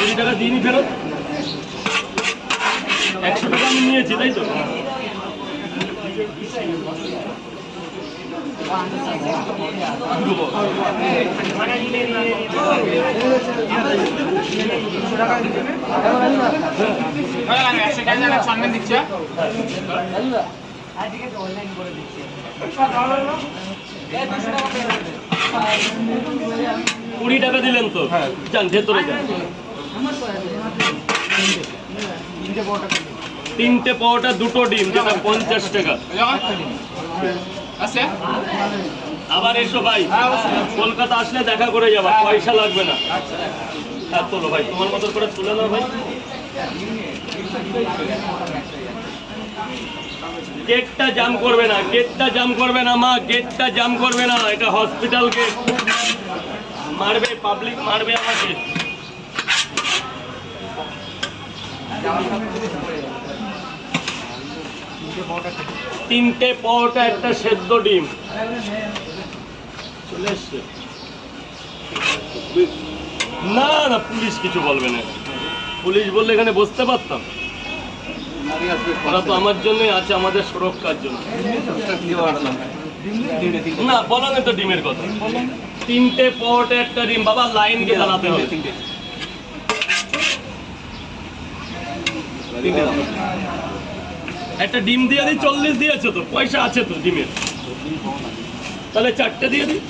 20 টাকা দিইনি ফেরত। 100 টাকা আমি নিয়েছি, তাই তো? দিচ্ছে 20 টাকা দিলেন তো? যান ভেতরে যান। 3টে পাওয়াটা 2টো ডিম, যেটা 50 টাকা। আবার এসো ভাই, কলকাতা আসলে দেখা করে যাবা, পয়সা লাগবে না। হ্যাঁ তোলো ভাই, তোমার মতো করে তুলে নাও ভাই। গেটটা জাম করবে না, গেটটা জাম করবে না মা, গেটটা জাম করবে না। এটা হসপিটাল গেট, মারবে পাবলিক, মারবে আমাকে। তিনটে পাওয়াটা, একটা সেদ্ধ ডিম চলে এসছে। না না, পুলিশ কিছু বলবে না। পুলিশ বললে এখানে বসতে পারতাম? ওরা তো আমার জন্যই আছে, আমাদের সুরক্ষার জন্য। না বলো না তো ডিমের কথা। 3টে পাওয়াটা, একটা ডিম। বাবা লাইনকে দাঁড়াতে হবে। একটা ডিম দিয়ে দিই, 40 দিয়েছো তো, পয়সা আছে তো ডিমের। তাহলে 4টে দিয়ে দিই,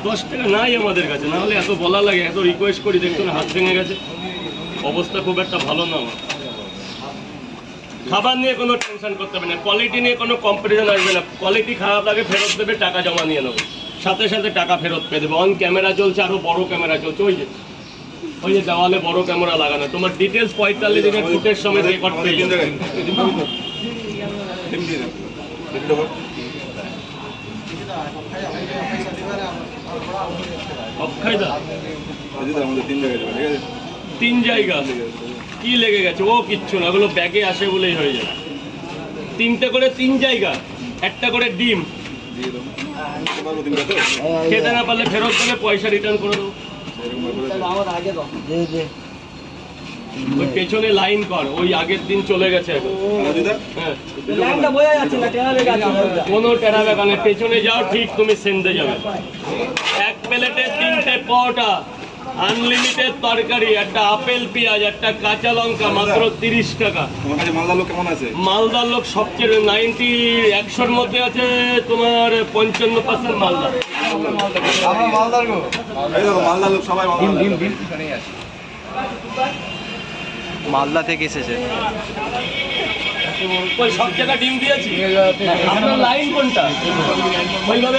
10 টাকা নাই আমাদের কাছে। না হলে এত বলা লাগে, এত রিকোয়েস্ট করি, দেখছো না হাত ভেঙে গেছে। অবস্থা খুব একটা ভালো না আমার। খাবার নিয়ে কোনো টেনশন করতে হবে না, কোয়ালিটি নিয়ে কোনো কম্পিটিশন আসবে না। কোয়ালিটি খারাপ লাগে ফেরত দেবে, টাকা জমা নিয়ে নেবে, সাথে সাথে টাকা ফেরত পেয়ে দেবে। অন ক্যামেরা চলছে, আরও বড় ক্যামেরা চলছে। ওই যে দেওয়ালে বড় ক্যামেরা লাগানো। তোমার ডিটেলস 45 দিনের ফুটের সময় রেকর্ড পেয়ে যাবে। অক্ষয়দা 3 জায়গা কি লেগে গেছে? ও কিচ্ছু না, ওগুলো ব্যাগে আসে বলেই হয়ে যাবে। 3টে করে 3 জায়গা, একটা করে ডিম। খেতে না পারলে ফেরত দেবে, পয়সা রিটার্ন করে দেবো। ওই পেছনে লাইন কর, ওই আগের দিন চলে গেছে এখন। হ্যাঁ কোনো টেরা বেগানে, পেছনে যাও, ঠিক তুমি সেন্দে যাবে। 1 প্লেটে 3টে পাওয়াটা, আনলিমিটেড তরকারি, একটা আপেল পেঁয়াজ, একটা কাঁচা লঙ্কা, মাত্র 30 টাকা। মালদার লোক কেমন আছে? মালদার লোক সবচেয়ে 100-র মধ্যে আছে তোমার 55% মালদা। মালদার লোক সবাই মালদা থেকে এসেছে। সব জায়গায় ডিম দিয়েছি। আপনার লাইন কোনটা? ওইভাবে